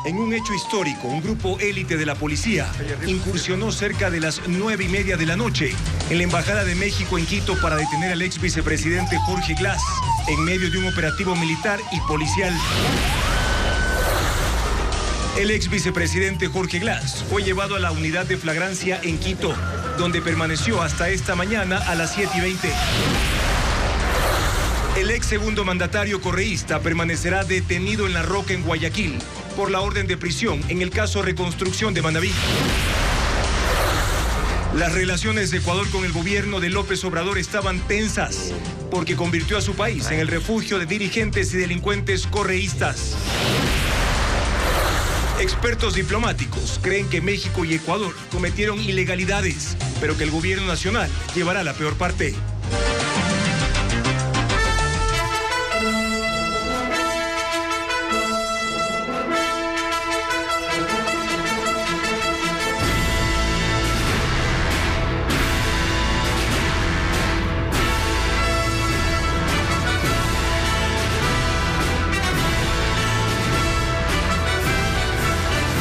En un hecho histórico, un grupo élite de la policía incursionó cerca de las 9:30 de la noche en la Embajada de México en Quito para detener al ex vicepresidente Jorge Glass en medio de un operativo militar y policial. El ex vicepresidente Jorge Glass fue llevado a la unidad de flagrancia en Quito, donde permaneció hasta esta mañana a las 7:20. El ex segundo mandatario correísta permanecerá detenido en La Roca, en Guayaquil, por la orden de prisión en el caso Reconstrucción de Manabí. Las relaciones de Ecuador con el gobierno de López Obrador estaban tensas, porque convirtió a su país en el refugio de dirigentes y delincuentes correístas. Expertos diplomáticos creen que México y Ecuador cometieron ilegalidades, pero que el gobierno nacional llevará la peor parte.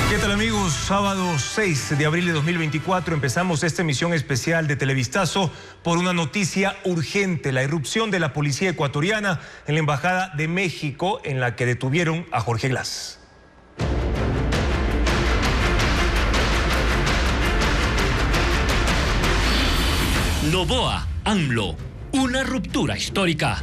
¿Qué tal, amigos? Sábado 6 de abril de 2024 empezamos esta emisión especial de Televistazo por una noticia urgente: la irrupción de la policía ecuatoriana en la Embajada de México, en la que detuvieron a Jorge Glass. Noboa, AMLO, una ruptura histórica.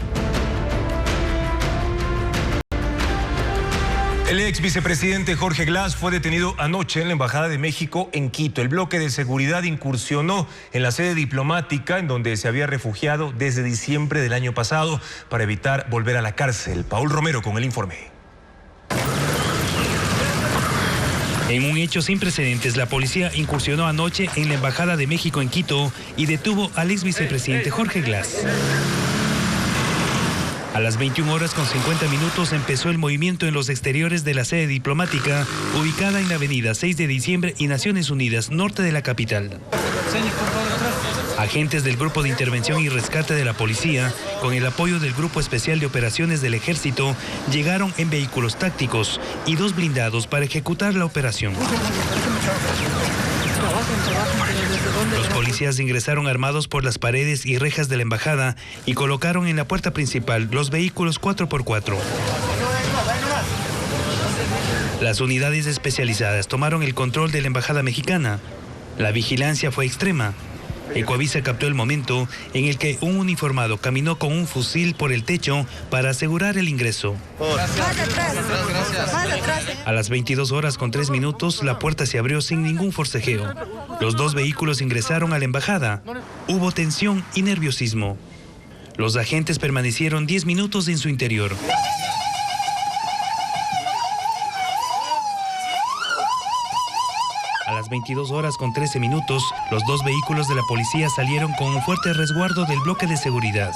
El ex vicepresidente Jorge Glass fue detenido anoche en la Embajada de México en Quito. El bloque de seguridad incursionó en la sede diplomática, en donde se había refugiado desde diciembre del año pasado para evitar volver a la cárcel. Paul Romero con el informe. En un hecho sin precedentes, la policía incursionó anoche en la Embajada de México en Quito y detuvo al ex vicepresidente Jorge Glass. A las 21:50 empezó el movimiento en los exteriores de la sede diplomática, ubicada en la avenida 6 de diciembre y Naciones Unidas, norte de la capital. Agentes del Grupo de Intervención y Rescate de la Policía, con el apoyo del Grupo Especial de Operaciones del Ejército, llegaron en vehículos tácticos y 2 blindados para ejecutar la operación. Los policías ingresaron armados por las paredes y rejas de la embajada y colocaron en la puerta principal los vehículos 4x4. Las unidades especializadas tomaron el control de la embajada mexicana. La vigilancia fue extrema. Ecuavisa captó el momento en el que un uniformado caminó con un fusil por el techo para asegurar el ingreso. A las 22:03, la puerta se abrió sin ningún forcejeo. Los 2 vehículos ingresaron a la embajada. Hubo tensión y nerviosismo. Los agentes permanecieron 10 minutos en su interior. A las 22:13, los 2 vehículos de la policía salieron con un fuerte resguardo del bloque de seguridad.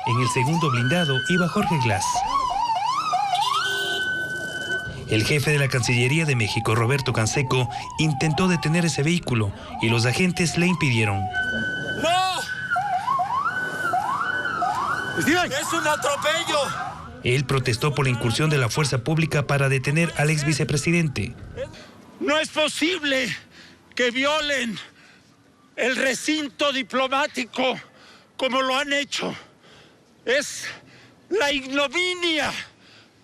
En el segundo blindado iba Jorge Glass. El jefe de la Cancillería de México, Roberto Canseco, intentó detener ese vehículo y los agentes le impidieron. ¡No! ¡Steven! ¡Es un atropello! Él protestó por la incursión de la fuerza pública para detener al ex vicepresidente. No es posible que violen el recinto diplomático como lo han hecho. Es la ignominia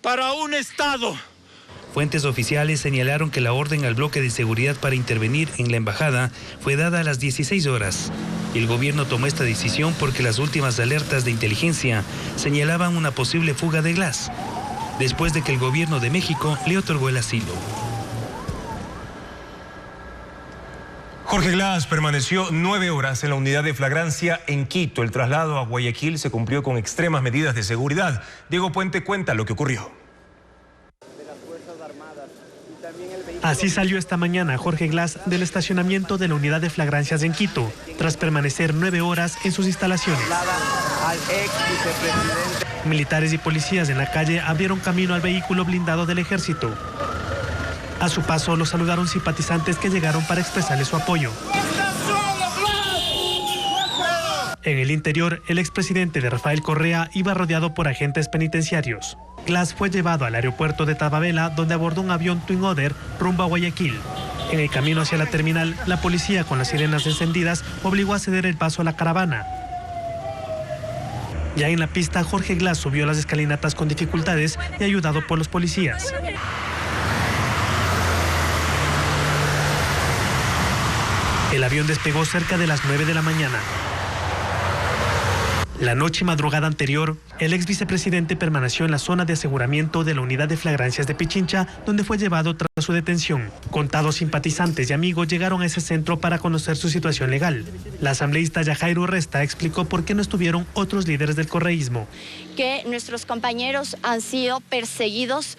para un Estado. Fuentes oficiales señalaron que la orden al bloque de seguridad para intervenir en la embajada fue dada a las 16 horas. El gobierno tomó esta decisión porque las últimas alertas de inteligencia señalaban una posible fuga de Glass, después de que el gobierno de México le otorgó el asilo. Jorge Glass permaneció 9 horas en la unidad de flagrancia en Quito. El traslado a Guayaquil se cumplió con extremas medidas de seguridad. Diego Puente cuenta lo que ocurrió. Así salió esta mañana Jorge Glass del estacionamiento de la unidad de flagrancias en Quito, tras permanecer 9 horas en sus instalaciones. Militares y policías en la calle abrieron camino al vehículo blindado del ejército. A su paso, lo saludaron simpatizantes que llegaron para expresarle su apoyo. En el interior, el expresidente de Rafael Correa iba rodeado por agentes penitenciarios. Glass fue llevado al aeropuerto de Tababela, donde abordó un avión Twin Otter rumbo a Guayaquil. En el camino hacia la terminal, la policía, con las sirenas encendidas, obligó a ceder el paso a la caravana. Ya en la pista, Jorge Glass subió las escalinatas con dificultades y ayudado por los policías. El avión despegó cerca de las 9 de la mañana. La noche y madrugada anterior, el ex vicepresidente permaneció en la zona de aseguramiento de la unidad de flagrancias de Pichincha, donde fue llevado tras su detención. Contados simpatizantes y amigos llegaron a ese centro para conocer su situación legal. La asambleísta Yajaira Urresta explicó por qué no estuvieron otros líderes del correísmo. Que nuestros compañeros han sido perseguidos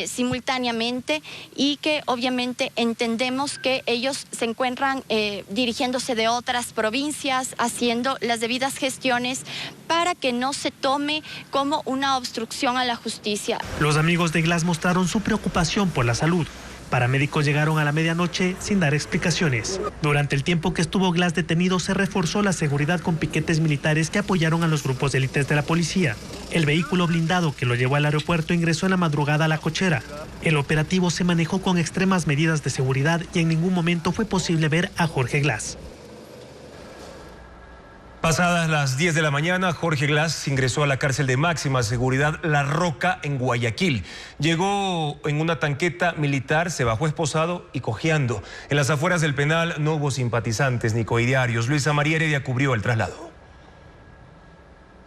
simultáneamente y que obviamente entendemos que ellos se encuentran dirigiéndose de otras provincias, haciendo las debidas gestiones para que no se tome como una obstrucción a la justicia. Los amigos de Glass mostraron su preocupación por la salud. Paramédicos llegaron a la medianoche sin dar explicaciones. Durante el tiempo que estuvo Glass detenido, se reforzó la seguridad con piquetes militares que apoyaron a los grupos de élites de la policía. El vehículo blindado que lo llevó al aeropuerto ingresó en la madrugada a La Cochera. El operativo se manejó con extremas medidas de seguridad y en ningún momento fue posible ver a Jorge Glass. Pasadas las 10 de la mañana, Jorge Glass ingresó a la cárcel de máxima seguridad La Roca en Guayaquil. Llegó en una tanqueta militar, se bajó esposado y cojeando. En las afueras del penal no hubo simpatizantes ni coidiarios. Luisa María Heredia cubrió el traslado.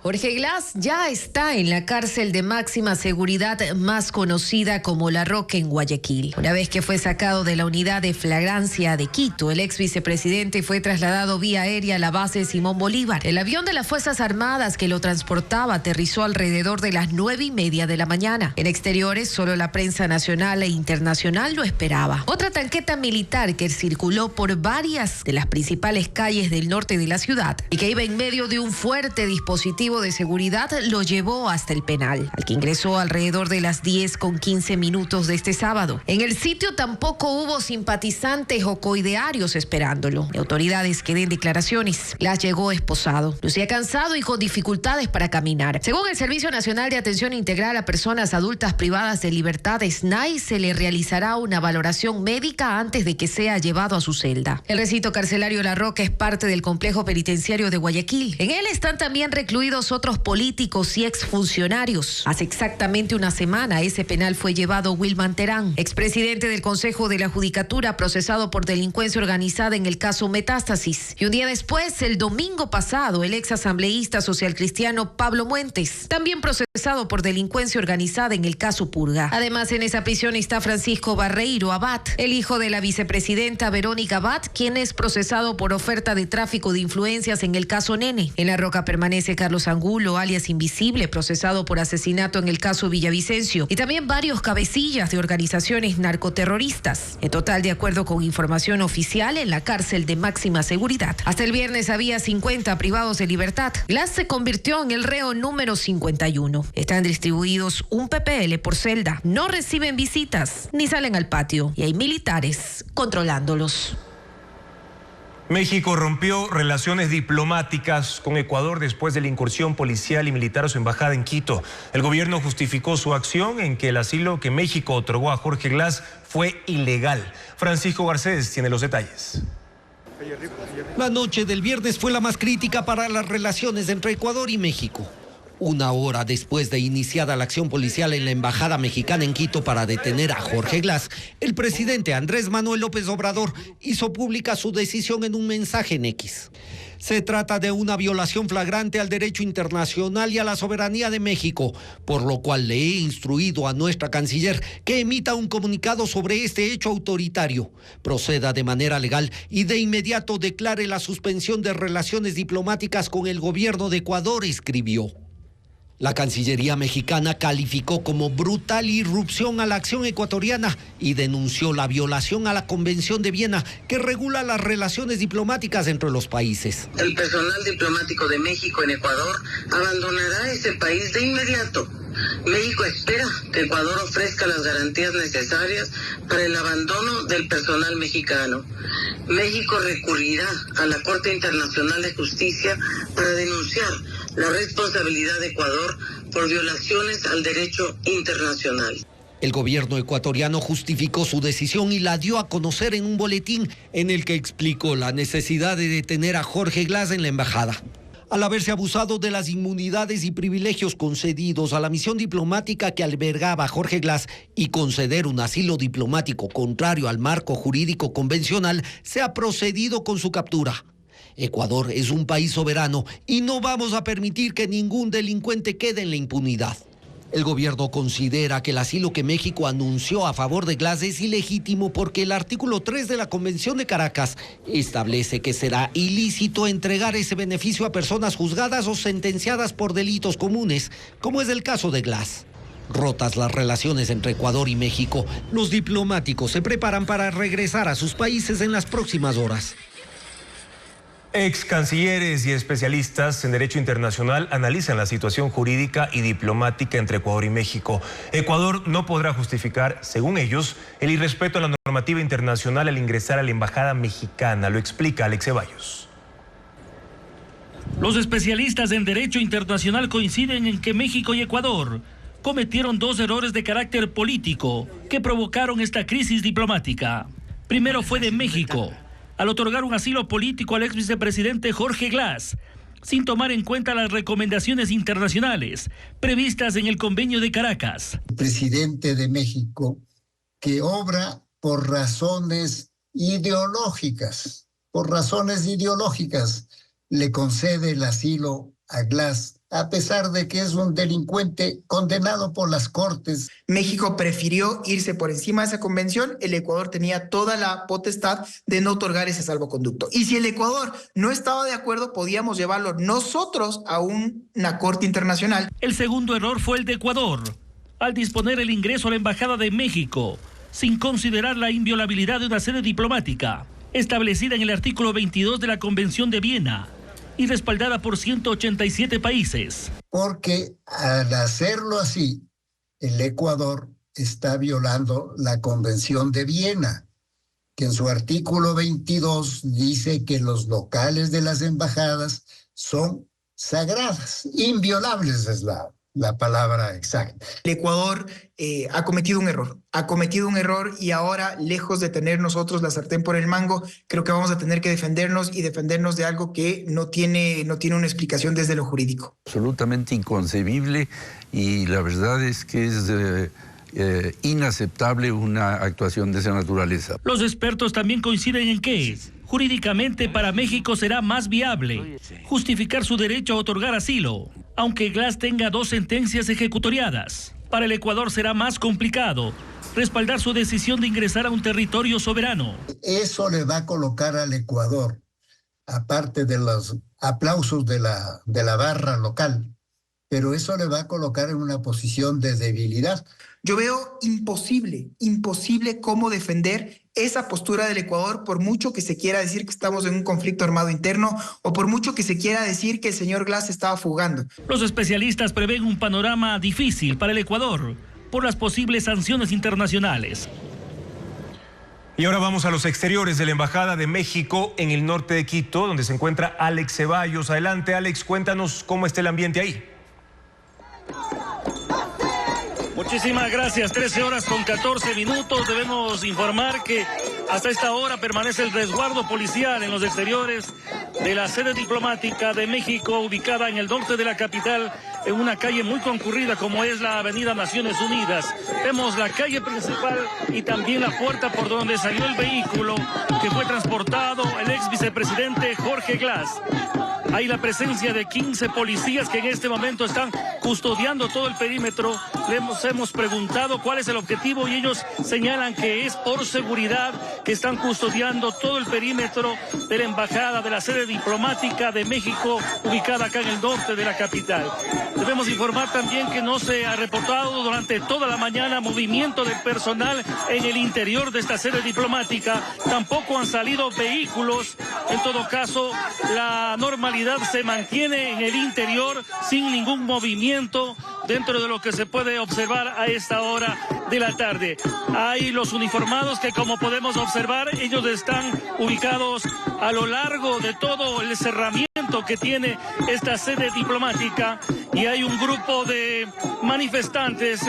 Jorge Glass ya está en la cárcel de máxima seguridad más conocida como La Roca en Guayaquil. Una vez que fue sacado de la unidad de flagrancia de Quito, el ex vicepresidente fue trasladado vía aérea a la base Simón Bolívar. El avión de las Fuerzas Armadas que lo transportaba aterrizó alrededor de las 9:30 de la mañana. En exteriores, solo la prensa nacional e internacional lo esperaba. Otra tanqueta militar que circuló por varias de las principales calles del norte de la ciudad y que iba en medio de un fuerte dispositivo de seguridad lo llevó hasta el penal, al que ingresó alrededor de las 10:15 de este sábado. En el sitio tampoco hubo simpatizantes o coidearios esperándolo, ni autoridades que den declaraciones. Glass llegó esposado, lucía cansado y con dificultades para caminar. Según el Servicio Nacional de Atención Integral a Personas Adultas Privadas de Libertad, SNAI, se le realizará una valoración médica antes de que sea llevado a su celda. El recinto carcelario La Roca es parte del complejo penitenciario de Guayaquil. En él están también recluidos otros políticos y exfuncionarios. Hace exactamente una semana, a ese penal fue llevado Wilman Terán, expresidente del Consejo de la Judicatura, procesado por delincuencia organizada en el caso Metástasis. Y un día después, el domingo pasado, el ex asambleísta socialcristiano Pablo Muentes, también procesado por delincuencia organizada en el caso Purga. Además, en esa prisión está Francisco Barreiro Abad, el hijo de la vicepresidenta Verónica Abad, quien es procesado por oferta de tráfico de influencias en el caso Nene. En La Roca permanece Carlos Angulo, alias Invisible, procesado por asesinato en el caso Villavicencio, y también varios cabecillas de organizaciones narcoterroristas. En total, de acuerdo con información oficial, en la cárcel de máxima seguridad, hasta el viernes había 50 privados de libertad. Glass se convirtió en el reo número 51. Están distribuidos un PPL por celda, no reciben visitas ni salen al patio y hay militares controlándolos. México rompió relaciones diplomáticas con Ecuador después de la incursión policial y militar a su embajada en Quito. El gobierno justificó su acción en que el asilo que México otorgó a Jorge Glass fue ilegal. Francisco Garcés tiene los detalles. La noche del viernes fue la más crítica para las relaciones entre Ecuador y México. Una hora después de iniciada la acción policial en la embajada mexicana en Quito para detener a Jorge Glass, el presidente Andrés Manuel López Obrador hizo pública su decisión en un mensaje en X. Se trata de una violación flagrante al derecho internacional y a la soberanía de México, por lo cual le he instruido a nuestra canciller que emita un comunicado sobre este hecho autoritario, proceda de manera legal y de inmediato declare la suspensión de relaciones diplomáticas con el gobierno de Ecuador, escribió. La Cancillería mexicana calificó como brutal irrupción a la acción ecuatoriana y denunció la violación a la Convención de Viena que regula las relaciones diplomáticas entre los países. El personal diplomático de México en Ecuador abandonará ese país de inmediato México espera que Ecuador ofrezca las garantías necesarias para el abandono del personal mexicano. México recurrirá a la Corte Internacional de Justicia para denunciar la responsabilidad de Ecuador por violaciones al derecho internacional. El gobierno ecuatoriano justificó su decisión y la dio a conocer en un boletín en el que explicó la necesidad de detener a Jorge Glass en la embajada. Al haberse abusado de las inmunidades y privilegios concedidos a la misión diplomática que albergaba a Jorge Glass y conceder un asilo diplomático contrario al marco jurídico convencional, se ha procedido con su captura. Ecuador es un país soberano y no vamos a permitir que ningún delincuente quede en la impunidad. El gobierno considera que el asilo que México anunció a favor de Glass es ilegítimo porque el artículo 3 de la Convención de Caracas establece que será ilícito entregar ese beneficio a personas juzgadas o sentenciadas por delitos comunes, como es el caso de Glass. Rotas las relaciones entre Ecuador y México, los diplomáticos se preparan para regresar a sus países en las próximas horas. Ex cancilleres y especialistas en derecho internacional analizan la situación jurídica y diplomática entre Ecuador y México. Ecuador no podrá justificar, según ellos, el irrespeto a la normativa internacional al ingresar a la embajada mexicana. Lo explica Alex Ceballos. Los especialistas en derecho internacional coinciden en que México y Ecuador cometieron dos errores de carácter político que provocaron esta crisis diplomática. Primero fue de México, al otorgar un asilo político al ex vicepresidente Jorge Glass, sin tomar en cuenta las recomendaciones internacionales previstas en el Convenio de Caracas. El presidente de México, que obra por razones ideológicas, le concede el asilo a Glass, a pesar de que es un delincuente condenado por las Cortes. México prefirió irse por encima de esa convención. El Ecuador tenía toda la potestad de no otorgar ese salvoconducto. Y si el Ecuador no estaba de acuerdo, podíamos llevarlo nosotros a una corte internacional. El segundo error fue el de Ecuador, al disponer el ingreso a la Embajada de México, sin considerar la inviolabilidad de una sede diplomática, establecida en el artículo 22 de la Convención de Viena, y respaldada por 187 países. Porque al hacerlo así, el Ecuador está violando la Convención de Viena, que en su artículo 22 dice que los locales de las embajadas son sagradas, inviolables es la palabra exacta. El Ecuador ha cometido un error y ahora, lejos de tener nosotros la sartén por el mango, creo que vamos a tener que defendernos de algo que no tiene una explicación desde lo jurídico. Absolutamente inconcebible, y la verdad es que es inaceptable una actuación de esa naturaleza. Los expertos también coinciden en que jurídicamente para México será más viable justificar su derecho a otorgar asilo, aunque Glass tenga 2 sentencias ejecutoriadas. Para el Ecuador será más complicado respaldar su decisión de ingresar a un territorio soberano. Eso le va a colocar al Ecuador, aparte de los aplausos de la barra local, pero eso le va a colocar en una posición de debilidad. Yo veo imposible cómo defender esa postura del Ecuador, por mucho que se quiera decir que estamos en un conflicto armado interno o por mucho que se quiera decir que el señor Glass estaba fugando. Los especialistas prevén un panorama difícil para el Ecuador por las posibles sanciones internacionales. Y ahora vamos a los exteriores de la Embajada de México en el norte de Quito, donde se encuentra Alex Ceballos. Adelante, Alex, cuéntanos cómo está el ambiente ahí. Muchísimas gracias. 13 horas con 14 minutos. Debemos informar que hasta esta hora permanece el resguardo policial en los exteriores de la sede diplomática de México, ubicada en el norte de la capital, en una calle muy concurrida como es la Avenida Naciones Unidas. Vemos la calle principal y también la puerta por donde salió el vehículo que fue transportado el ex vicepresidente Jorge Glass. Hay la presencia de 15 policías que en este momento están custodiando todo el perímetro. Les hemos preguntado cuál es el objetivo y ellos señalan que es por seguridad que están custodiando todo el perímetro de la embajada, de la sede diplomática de México, ubicada acá en el norte de la capital. Debemos informar también que no se ha reportado durante toda la mañana movimiento de personal en el interior de esta sede diplomática. Tampoco han salido vehículos. En todo caso, la normalidad se mantiene en el interior sin ningún movimiento dentro de lo que se puede observar a esta hora de la tarde. Hay los uniformados que, como podemos observar, ellos están ubicados a lo largo de todo el cerramiento que tiene esta sede diplomática, y hay un grupo de manifestantes,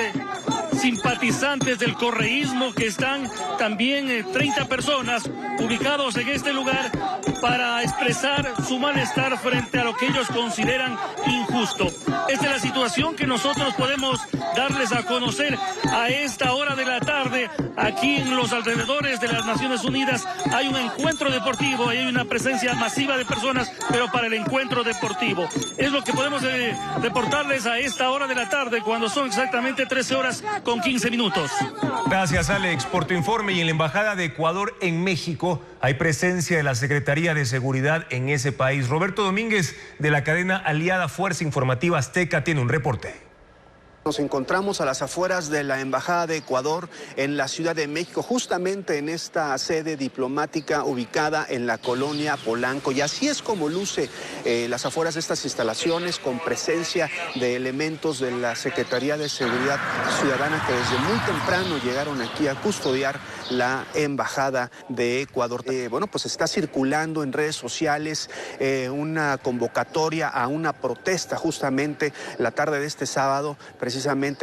simpatizantes del correísmo, que están también 30 personas ubicados en este lugar para expresar su malestar frente a lo que ellos consideran injusto. Esta es la situación que nosotros podemos darles a conocer a esta hora de la tarde. Aquí en los alrededores de las Naciones Unidas hay un encuentro deportivo y hay una presencia masiva de personas, pero para el encuentro deportivo. Es lo que podemos reportarles a esta hora de la tarde, cuando son exactamente 13 horas con 15 minutos. Gracias, Alex, por tu informe. Y en la Embajada de Ecuador en México hay presencia de la Secretaría de Seguridad en ese país. Roberto Domínguez, de la cadena aliada Fuerza Informativa Azteca, tiene un reporte. Nos encontramos a las afueras de la Embajada de Ecuador en la Ciudad de México, justamente en esta sede diplomática ubicada en la colonia Polanco. Y así es como luce las afueras de estas instalaciones, con presencia de elementos de la Secretaría de Seguridad Ciudadana, que desde muy temprano llegaron aquí a custodiar la Embajada de Ecuador. Bueno, pues está circulando en redes sociales una convocatoria a una protesta justamente la tarde de este sábado, precisamente,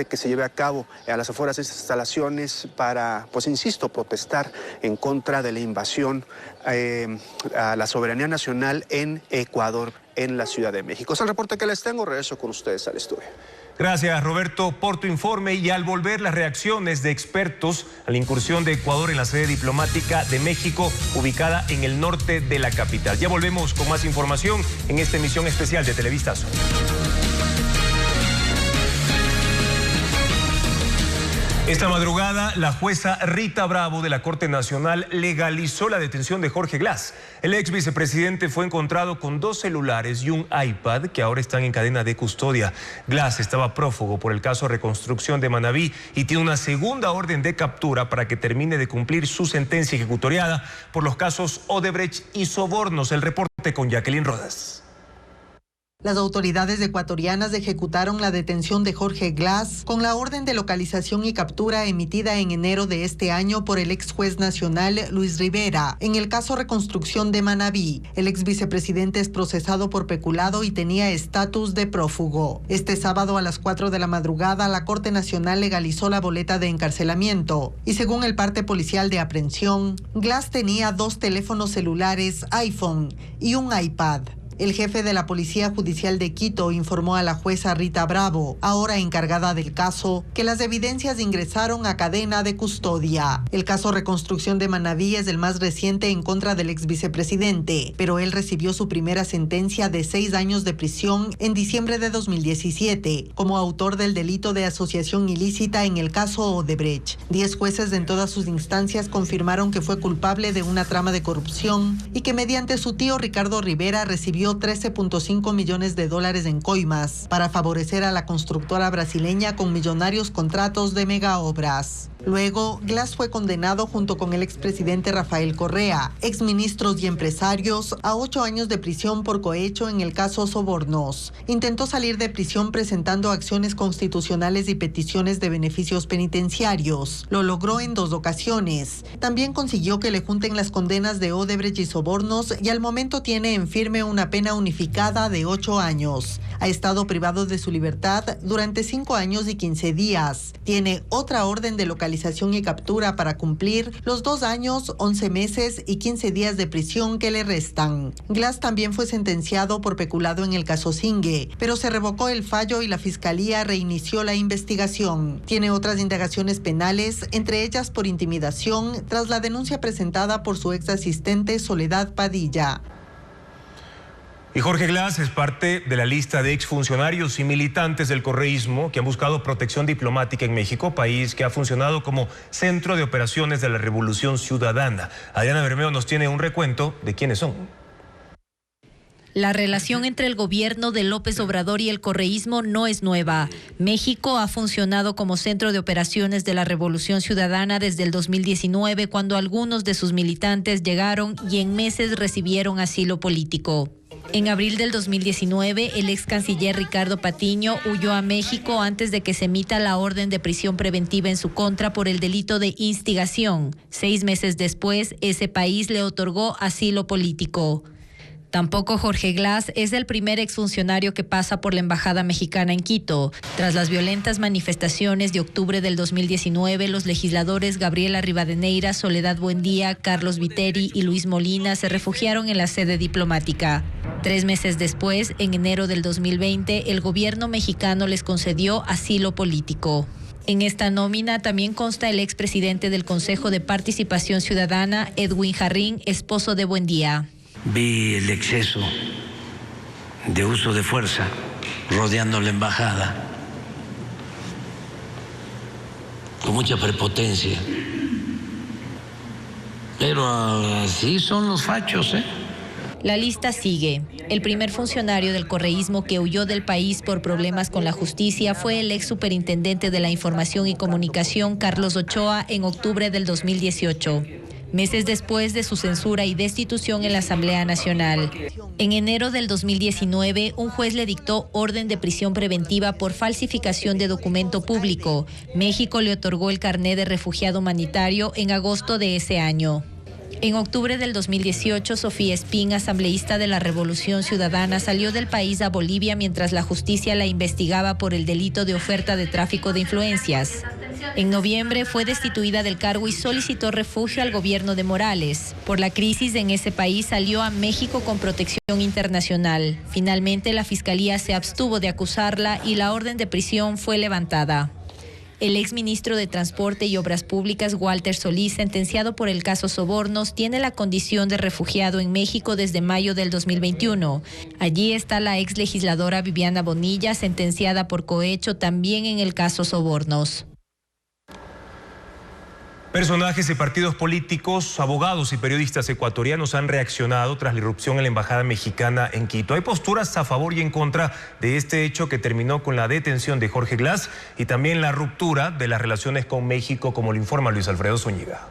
que se lleve a cabo a las afueras de estas instalaciones para, pues insisto, protestar en contra de la invasión a la soberanía nacional en Ecuador, en la Ciudad de México. Es el reporte que les tengo. Regreso con ustedes al estudio. Gracias, Roberto, por tu informe. Y al volver, las reacciones de expertos a la incursión de Ecuador en la sede diplomática de México, ubicada en el norte de la capital. Ya volvemos con más información en esta emisión especial de Televistazo. Esta madrugada, la jueza Rita Bravo de la Corte Nacional legalizó la detención de Jorge Glass. El ex vicepresidente fue encontrado con 2 celulares y un iPad que ahora están en cadena de custodia. Glass estaba prófugo por el caso Reconstrucción de Manabí y tiene una segunda orden de captura para que termine de cumplir su sentencia ejecutoriada por los casos Odebrecht y sobornos. El reporte con Jacqueline Rodas. Las autoridades ecuatorianas ejecutaron la detención de Jorge Glass con la orden de localización y captura emitida en enero de este año por el ex juez nacional Luis Rivera en el caso Reconstrucción de Manabí. El ex vicepresidente es procesado por peculado y tenía estatus de prófugo. Este sábado a las 4 de la madrugada, la Corte Nacional legalizó la boleta de encarcelamiento y, según el parte policial de aprehensión, Glass tenía 2 teléfonos celulares iPhone y un iPad. El jefe de la Policía Judicial de Quito informó a la jueza Rita Bravo, ahora encargada del caso, que las evidencias ingresaron a cadena de custodia. El caso Reconstrucción de Manabí es el más reciente en contra del ex vicepresidente, pero él recibió su primera sentencia de 6 años de prisión en diciembre de 2017, como autor del delito de asociación ilícita en el caso Odebrecht. 10 jueces en todas sus instancias confirmaron que fue culpable de una trama de corrupción y que mediante su tío Ricardo Rivera recibió $13.5 millones en coimas para favorecer a la constructora brasileña con millonarios contratos de megaobras. Luego, Glass fue condenado junto con el expresidente Rafael Correa, exministros y empresarios, a 8 años de prisión por cohecho en el caso Sobornos. Intentó salir de prisión presentando acciones constitucionales y peticiones de beneficios penitenciarios. Lo logró en 2 ocasiones. También consiguió que le junten las condenas de Odebrecht y Sobornos y al momento tiene en firme una pena unificada de 8 años. Ha estado privado de su libertad durante 5 años y 15 días. Tiene otra orden de localización y captura para cumplir los 2 años, 11 meses y 15 días de prisión que le restan. Glass también fue sentenciado por peculado en el caso Singue, pero se revocó el fallo y la fiscalía reinició la investigación. Tiene otras indagaciones penales, entre ellas por intimidación, tras la denuncia presentada por su ex asistente Soledad Padilla. Y Jorge Glass es parte de la lista de exfuncionarios y militantes del correísmo que han buscado protección diplomática en México, país que ha funcionado como centro de operaciones de la Revolución Ciudadana. Adriana Bermeo nos tiene un recuento de quiénes son. La relación entre el gobierno de López Obrador y el correísmo no es nueva. México ha funcionado como centro de operaciones de la Revolución Ciudadana desde el 2019, cuando algunos de sus militantes llegaron y en meses recibieron asilo político. En abril del 2019, el ex canciller Ricardo Patiño huyó a México antes de que se emita la orden de prisión preventiva en su contra por el delito de instigación. 6 meses después, ese país le otorgó asilo político. Tampoco Jorge Glass es el primer exfuncionario que pasa por la Embajada Mexicana en Quito. Tras las violentas manifestaciones de octubre del 2019, los legisladores Gabriela Rivadeneira, Soledad Buendía, Carlos Viteri y Luis Molina se refugiaron en la sede diplomática. 3 meses después, en enero del 2020, el gobierno mexicano les concedió asilo político. En esta nómina también consta el expresidente del Consejo de Participación Ciudadana, Edwin Jarrín, esposo de Buendía. Vi el exceso de uso de fuerza rodeando la embajada, con mucha prepotencia. Pero así son los fachos, ¿eh? La lista sigue. El primer funcionario del correísmo que huyó del país por problemas con la justicia fue el ex superintendente de la Información y Comunicación, Carlos Ochoa, en octubre del 2018. Meses después de su censura y destitución en la Asamblea Nacional. En enero del 2019, un juez le dictó orden de prisión preventiva por falsificación de documento público. México le otorgó el carné de refugiado humanitario en agosto de ese año. En octubre del 2018, Sofía Espín, asambleísta de la Revolución Ciudadana, salió del país a Bolivia mientras la justicia la investigaba por el delito de oferta de tráfico de influencias. En noviembre fue destituida del cargo y solicitó refugio al gobierno de Morales. Por la crisis en ese país salió a México con protección internacional. Finalmente la Fiscalía se abstuvo de acusarla y la orden de prisión fue levantada. El exministro de Transporte y Obras Públicas, Walter Solís, sentenciado por el caso Sobornos, tiene la condición de refugiado en México desde mayo del 2021. Allí está la ex legisladora Viviana Bonilla, sentenciada por cohecho también en el caso Sobornos. Personajes y partidos políticos, abogados y periodistas ecuatorianos han reaccionado tras la irrupción en la Embajada Mexicana en Quito. Hay posturas a favor y en contra de este hecho que terminó con la detención de Jorge Glass y también la ruptura de las relaciones con México, como lo informa Luis Alfredo Zúñiga.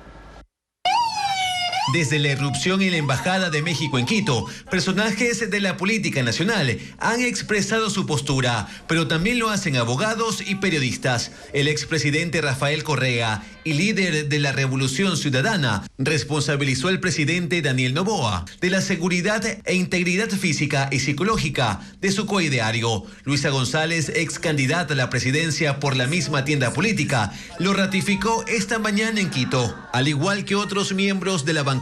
Desde la irrupción en la Embajada de México en Quito, personajes de la política nacional han expresado su postura, pero también lo hacen abogados y periodistas. El expresidente Rafael Correa y líder de la Revolución Ciudadana responsabilizó al presidente Daniel Noboa de la seguridad e integridad física y psicológica de su coideario. Luisa González, ex candidata a la presidencia por la misma tienda política, lo ratificó esta mañana en Quito, al igual que otros miembros de la bancada.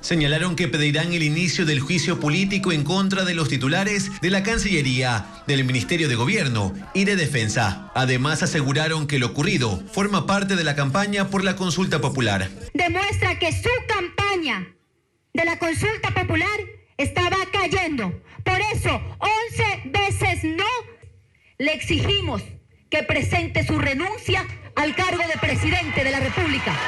Señalaron que pedirán el inicio del juicio político en contra de los titulares de la Cancillería, del Ministerio de Gobierno y de Defensa. Además, aseguraron que lo ocurrido forma parte de la campaña por la consulta popular. Demuestra que su campaña de la consulta popular estaba cayendo. Por eso, 11 veces no le exigimos que presente su renuncia al cargo de presidente de la República.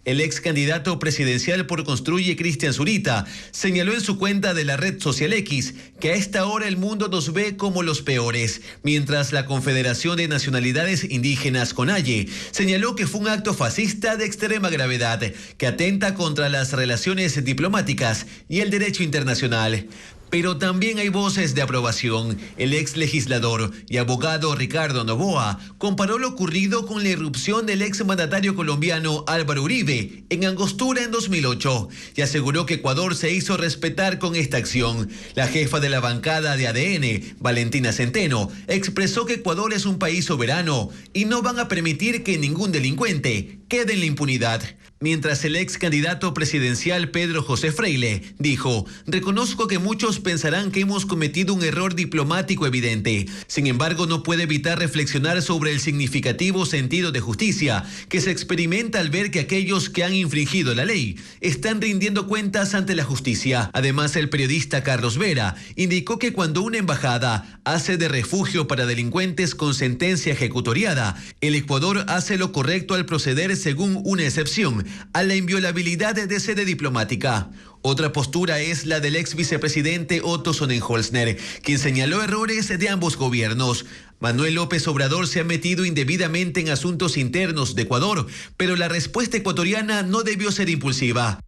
El ex candidato presidencial por Construye, Cristian Zurita, señaló en su cuenta de la red social X que a esta hora el mundo nos ve como los peores, mientras la Confederación de Nacionalidades Indígenas, CONAIE, señaló que fue un acto fascista de extrema gravedad que atenta contra las relaciones diplomáticas y el derecho internacional. Pero también hay voces de aprobación. El ex legislador y abogado Ricardo Noboa comparó lo ocurrido con la irrupción del ex mandatario colombiano Álvaro Uribe en Angostura en 2008 y aseguró que Ecuador se hizo respetar con esta acción. La jefa de la bancada de ADN, Valentina Centeno, expresó que Ecuador es un país soberano y no van a permitir que ningún delincuente quede en la impunidad. Mientras el ex candidato presidencial Pedro José Freile dijo: reconozco que muchos pensarán que hemos cometido un error diplomático evidente. Sin embargo, no puede evitar reflexionar sobre el significativo sentido de justicia que se experimenta al ver que aquellos que han infringido la ley están rindiendo cuentas ante la justicia. Además, el periodista Carlos Vera indicó que cuando una embajada hace de refugio para delincuentes con sentencia ejecutoriada, el Ecuador hace lo correcto al proceder según una excepción a la inviolabilidad de sede diplomática. Otra postura es la del ex vicepresidente Otto Sonnenholzner, quien señaló errores de ambos gobiernos. Manuel López Obrador se ha metido indebidamente en asuntos internos de Ecuador, pero la respuesta ecuatoriana no debió ser impulsiva.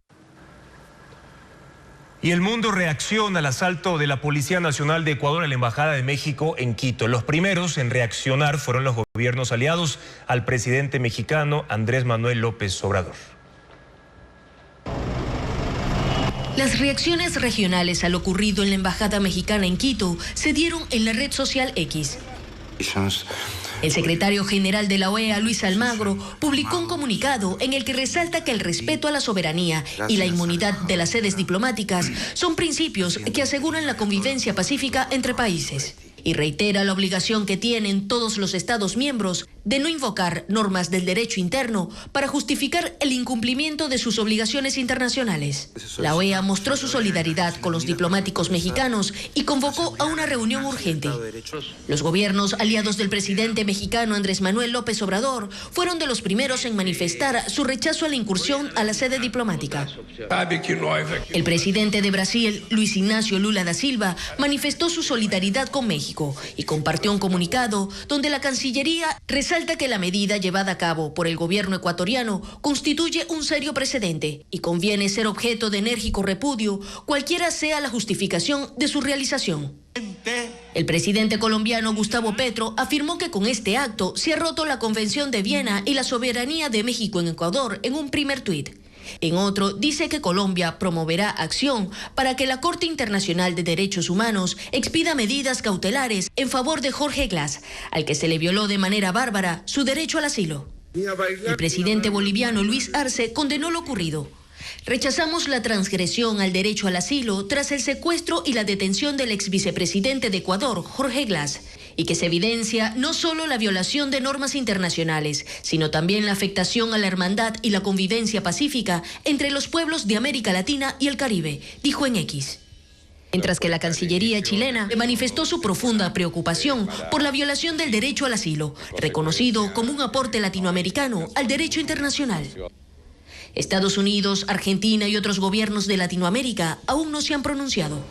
Y el mundo reacciona al asalto de la Policía Nacional de Ecuador a la Embajada de México en Quito. Los primeros en reaccionar fueron los gobiernos aliados al presidente mexicano Andrés Manuel López Obrador. Las reacciones regionales a lo ocurrido en la Embajada Mexicana en Quito se dieron en la red social X. El secretario general de la OEA, Luis Almagro, publicó un comunicado en el que resalta que el respeto a la soberanía y la inmunidad de las sedes diplomáticas son principios que aseguran la convivencia pacífica entre países. Y reitera la obligación que tienen todos los Estados miembros de no invocar normas del derecho interno para justificar el incumplimiento de sus obligaciones internacionales. La OEA mostró su solidaridad con los diplomáticos mexicanos y convocó a una reunión urgente. Los gobiernos aliados del presidente mexicano Andrés Manuel López Obrador fueron de los primeros en manifestar su rechazo a la incursión a la sede diplomática. El presidente de Brasil, Luis Ignacio Lula da Silva, manifestó su solidaridad con México y compartió un comunicado donde la Cancillería resalta que la medida llevada a cabo por el gobierno ecuatoriano constituye un serio precedente y conviene ser objeto de enérgico repudio, cualquiera sea la justificación de su realización. El presidente colombiano Gustavo Petro afirmó que con este acto se ha roto la Convención de Viena y la soberanía de México en Ecuador en un primer tuit. En otro, dice que Colombia promoverá acción para que la Corte Internacional de Derechos Humanos expida medidas cautelares en favor de Jorge Glass, al que se le violó de manera bárbara su derecho al asilo. El presidente boliviano Luis Arce condenó lo ocurrido. Rechazamos la transgresión al derecho al asilo tras el secuestro y la detención del ex vicepresidente de Ecuador, Jorge Glass, y que se evidencia no solo la violación de normas internacionales, sino también la afectación a la hermandad y la convivencia pacífica entre los pueblos de América Latina y el Caribe, dijo en X. Mientras que la Cancillería chilena manifestó su profunda preocupación por la violación del derecho al asilo, reconocido como un aporte latinoamericano al derecho internacional. Estados Unidos, Argentina y otros gobiernos de Latinoamérica aún no se han pronunciado.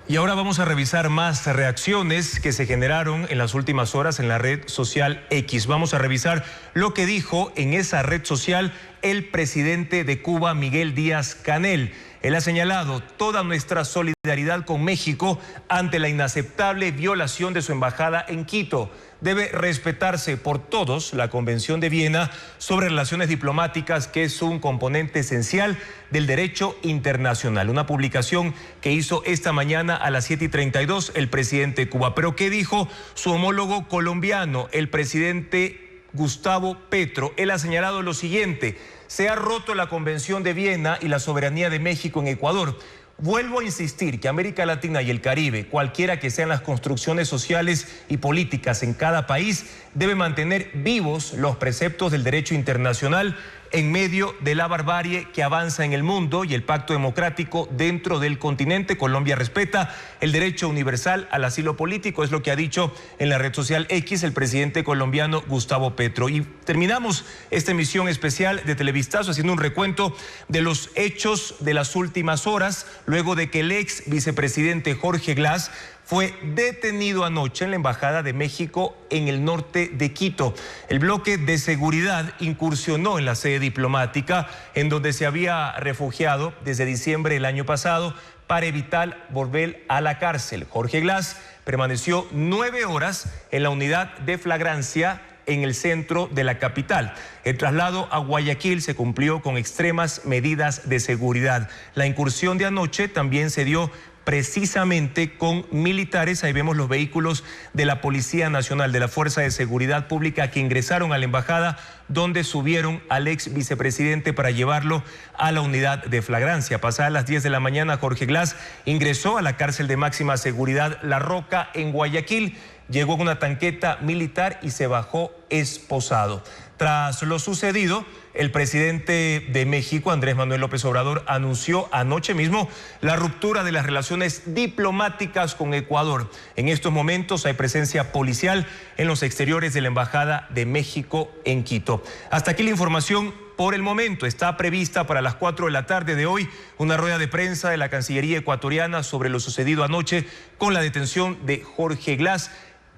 Y ahora vamos a revisar más reacciones que se generaron en las últimas horas en la red social X. Vamos a revisar lo que dijo en esa red social el presidente de Cuba, Miguel Díaz-Canel. Él ha señalado toda nuestra solidaridad con México ante la inaceptable violación de su embajada en Quito. Debe respetarse por todos la Convención de Viena sobre relaciones diplomáticas, que es un componente esencial del derecho internacional. Una publicación que hizo esta mañana a las 7:32 el presidente de Cuba. Pero ¿qué dijo su homólogo colombiano, el presidente Gustavo Petro? Él ha señalado lo siguiente: se ha roto la Convención de Viena y la soberanía de México en Ecuador. Vuelvo a insistir que América Latina y el Caribe, cualquiera que sean las construcciones sociales y políticas en cada país, debe mantener vivos los preceptos del derecho internacional en medio de la barbarie que avanza en el mundo y el pacto democrático dentro del continente. Colombia respeta el derecho universal al asilo político, es lo que ha dicho en la red social X el presidente colombiano Gustavo Petro. Y terminamos esta emisión especial de Televistazo haciendo un recuento de los hechos de las últimas horas, luego de que el ex vicepresidente Jorge Glass fue detenido anoche en la Embajada de México en el norte de Quito. El bloque de seguridad incursionó en la sede diplomática en donde se había refugiado desde diciembre del año pasado para evitar volver a la cárcel. Jorge Glass permaneció 9 horas en la unidad de flagrancia en el centro de la capital. El traslado a Guayaquil se cumplió con extremas medidas de seguridad. La incursión de anoche también se dio precisamente con militares. Ahí vemos los vehículos de la Policía Nacional, de la Fuerza de Seguridad Pública, que ingresaron a la embajada, donde subieron al ex vicepresidente para llevarlo a la unidad de flagrancia. Pasadas las 10 de la mañana, Jorge Glass ingresó a la cárcel de máxima seguridad La Roca en Guayaquil. Llegó con una tanqueta militar y se bajó esposado. Tras lo sucedido, el presidente de México, Andrés Manuel López Obrador, anunció anoche mismo la ruptura de las relaciones diplomáticas con Ecuador. En estos momentos hay presencia policial en los exteriores de la Embajada de México en Quito. Hasta aquí la información por el momento. Está prevista para las 4 de la tarde de hoy una rueda de prensa de la Cancillería ecuatoriana sobre lo sucedido anoche con la detención de Jorge Glass.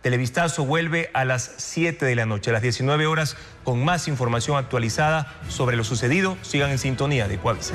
Televistazo vuelve a las 7 de la noche, a las 19 horas, con más información actualizada sobre lo sucedido. Sigan en sintonía de Ecuavisa.